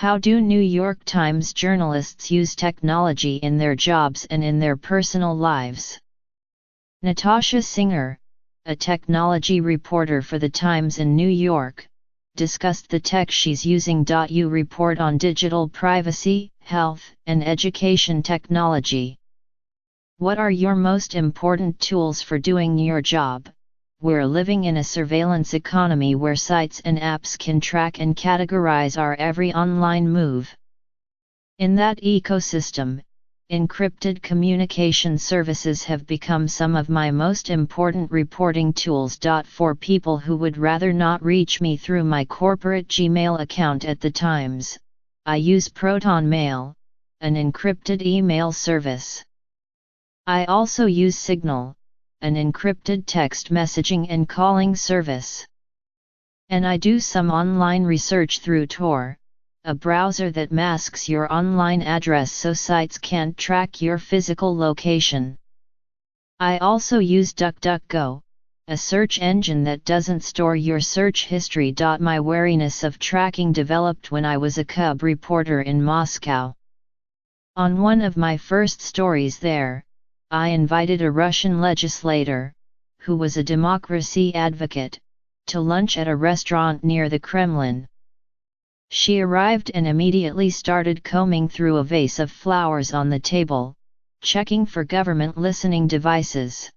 How do New York Times journalists use technology in their jobs and in their personal lives? Natasha Singer, a technology reporter for The Times in New York, discussed the tech she's using. You report on digital privacy, health, and education technology. What are your most important tools for doing your job? We're living in a surveillance economy where sites and apps can track and categorize our every online move. In that ecosystem, encrypted communication services have become some of my most important reporting tools. For people who would rather not reach me through my corporate Gmail account at The Times, I use Proton Mail, an encrypted email service. I also use Signal, an encrypted text messaging and calling service. And I do some online research through Tor, a browser that masks your online address so sites can't track your physical location. I also use DuckDuckGo, a search engine that doesn't store your search history. My wariness of tracking developed when I was a cub reporter in Moscow. On one of my first stories there, I invited a Russian legislator, who was a democracy advocate, to lunch at a restaurant near the Kremlin. She arrived and immediately started combing through a vase of flowers on the table, checking for government listening devices.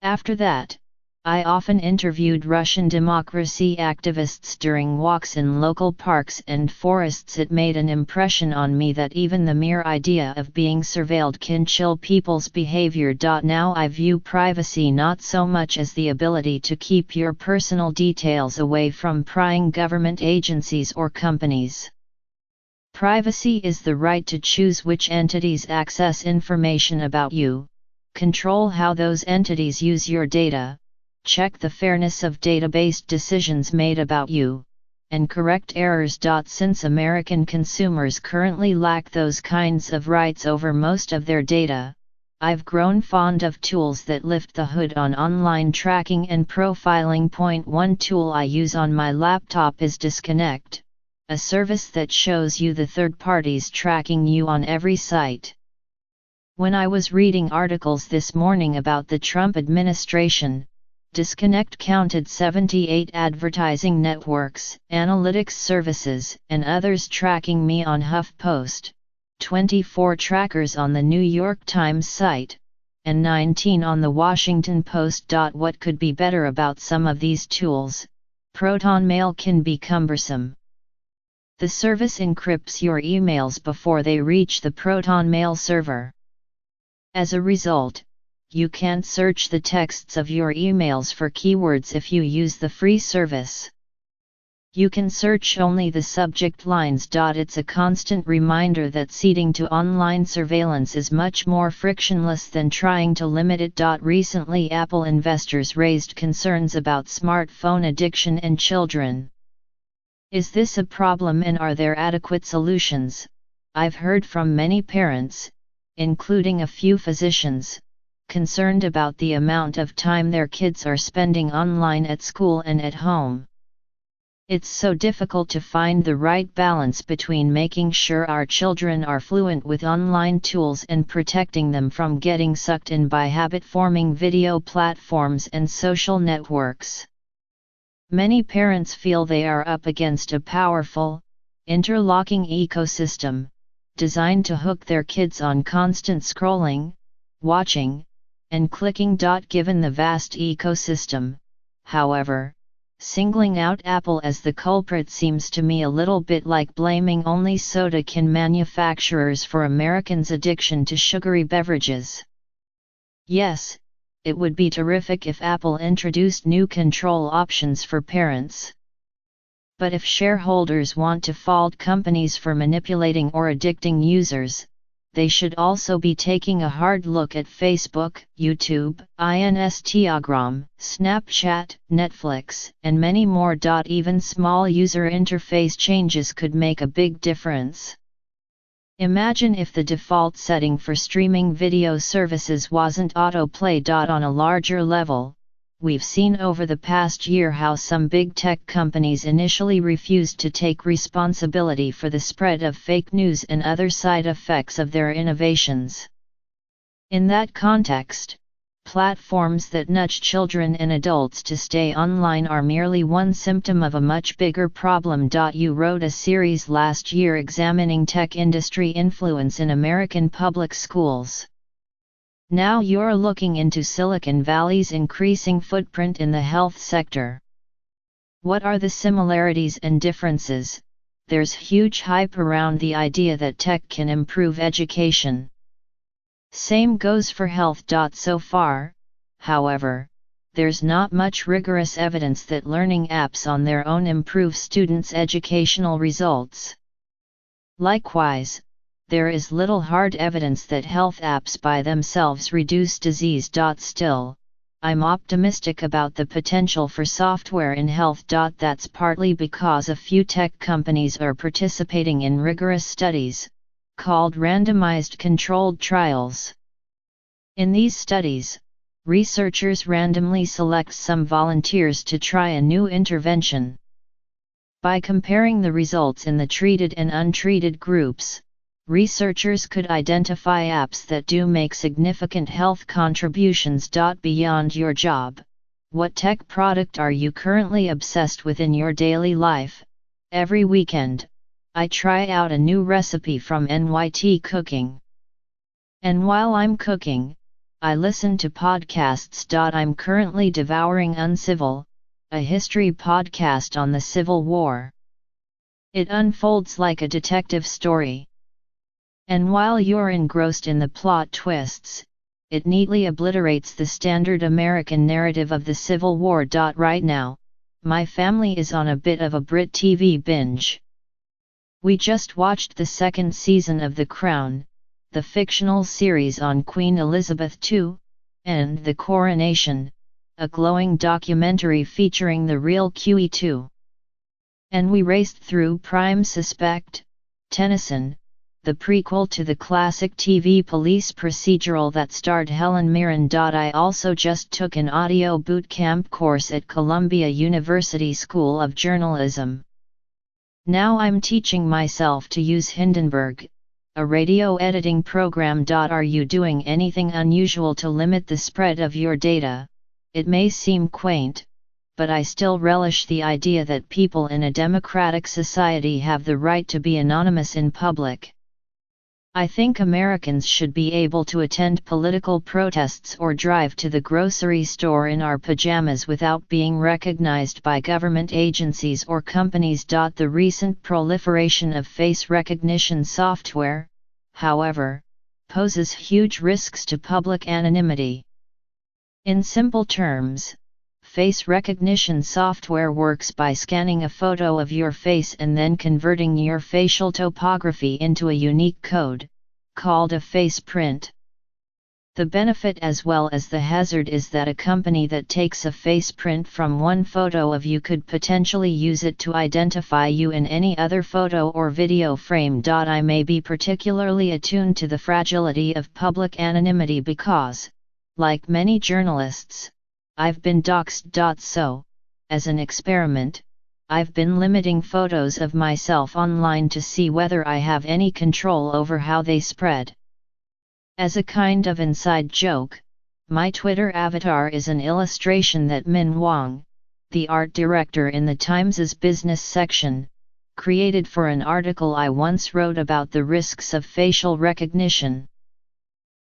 After that, I often interviewed Russian democracy activists during walks in local parks and forests. It made an impression on me that even the mere idea of being surveilled can chill people's behavior. Now I view privacy not so much as the ability to keep your personal details away from prying government agencies or companies. Privacy is the right to choose which entities access information about you, control how those entities use your data, check the fairness of database decisions made about you, and correct errors. Since American consumers currently lack those kinds of rights over most of their data, I've grown fond of tools that lift the hood on online tracking and profiling. One tool I use on my laptop is Disconnect, a service that shows you the third parties tracking you on every site. When I was reading articles this morning about the Trump administration, Disconnect counted 78 advertising networks, analytics services, and others tracking me on HuffPost, 24 trackers on the New York Times site, and 19 on the Washington Post. What could be better about some of these tools? Proton Mail can be cumbersome. The service encrypts your emails before they reach the Proton Mail server. As a result, you can't search the texts of your emails for keywords if you use the free service. You can search only the subject lines. It's a constant reminder that ceding to online surveillance is much more frictionless than trying to limit it. Recently, Apple investors raised concerns about smartphone addiction in children. Is this a problem and are there adequate solutions? I've heard from many parents, including a few physicians, concerned about the amount of time their kids are spending online at school and at home. It's so difficult to find the right balance between making sure our children are fluent with online tools and protecting them from getting sucked in by habit-forming video platforms and social networks. Many parents feel they are up against a powerful, interlocking ecosystem, designed to hook their kids on constant scrolling, watching, and clicking. Given the vast ecosystem, however, singling out Apple as the culprit seems to me a little bit like blaming only soda can manufacturers for Americans' addiction to sugary beverages. Yes, it would be terrific if Apple introduced new control options for parents. But if shareholders want to fault companies for manipulating or addicting users, they should also be taking a hard look at Facebook, YouTube, Instagram, Snapchat, Netflix, and many more. Even small user interface changes could make a big difference. Imagine if the default setting for streaming video services wasn't autoplay. On a larger level, we've seen over the past year how some big tech companies initially refused to take responsibility for the spread of fake news and other side effects of their innovations. In that context, platforms that nudge children and adults to stay online are merely one symptom of a much bigger problem. You wrote a series last year examining tech industry influence in American public schools. Now you're looking into Silicon Valley's increasing footprint in the health sector. What are the similarities and differences? There's huge hype around the idea that tech can improve education. Same goes for health. So far, however, there's not much rigorous evidence that learning apps on their own improve students' educational results. Likewise, there is little hard evidence that health apps by themselves reduce disease. Still, I'm optimistic about the potential for software in health. That's partly because a few tech companies are participating in rigorous studies, called randomized controlled trials. In these studies, researchers randomly select some volunteers to try a new intervention. By comparing the results in the treated and untreated groups, researchers could identify apps that do make significant health contributions. Beyond your job, what tech product are you currently obsessed with in your daily life? Every weekend, I try out a new recipe from NYT Cooking. And while I'm cooking, I listen to podcasts. I'm currently devouring Uncivil, a history podcast on the Civil War. It unfolds like a detective story. And while you're engrossed in the plot twists, it neatly obliterates the standard American narrative of the Civil War. Right now, my family is on a bit of a Brit TV binge. We just watched the second season of The Crown, the fictional series on Queen Elizabeth II, and The Coronation, a glowing documentary featuring the real QE2. And we raced through Prime Suspect, Tennyson, the prequel to the classic TV police procedural that starred Helen Mirren. I also just took an audio boot camp course at Columbia University School of Journalism. Now I'm teaching myself to use Hindenburg, a radio editing program. Are you doing anything unusual to limit the spread of your data? It may seem quaint, but I still relish the idea that people in a democratic society have the right to be anonymous in public. I think Americans should be able to attend political protests or drive to the grocery store in our pajamas without being recognized by government agencies or companies. The recent proliferation of face recognition software, however, poses huge risks to public anonymity. In simple terms, face recognition software works by scanning a photo of your face and then converting your facial topography into a unique code, called a face print. The benefit as well as the hazard is that a company that takes a face print from one photo of you could potentially use it to identify you in any other photo or video frame. I may be particularly attuned to the fragility of public anonymity because, like many journalists, I've been doxxed. So, as an experiment, I've been limiting photos of myself online to see whether I have any control over how they spread. As a kind of inside joke, my Twitter avatar is an illustration that Min Wang, the art director in the Times' business section, created for an article I once wrote about the risks of facial recognition.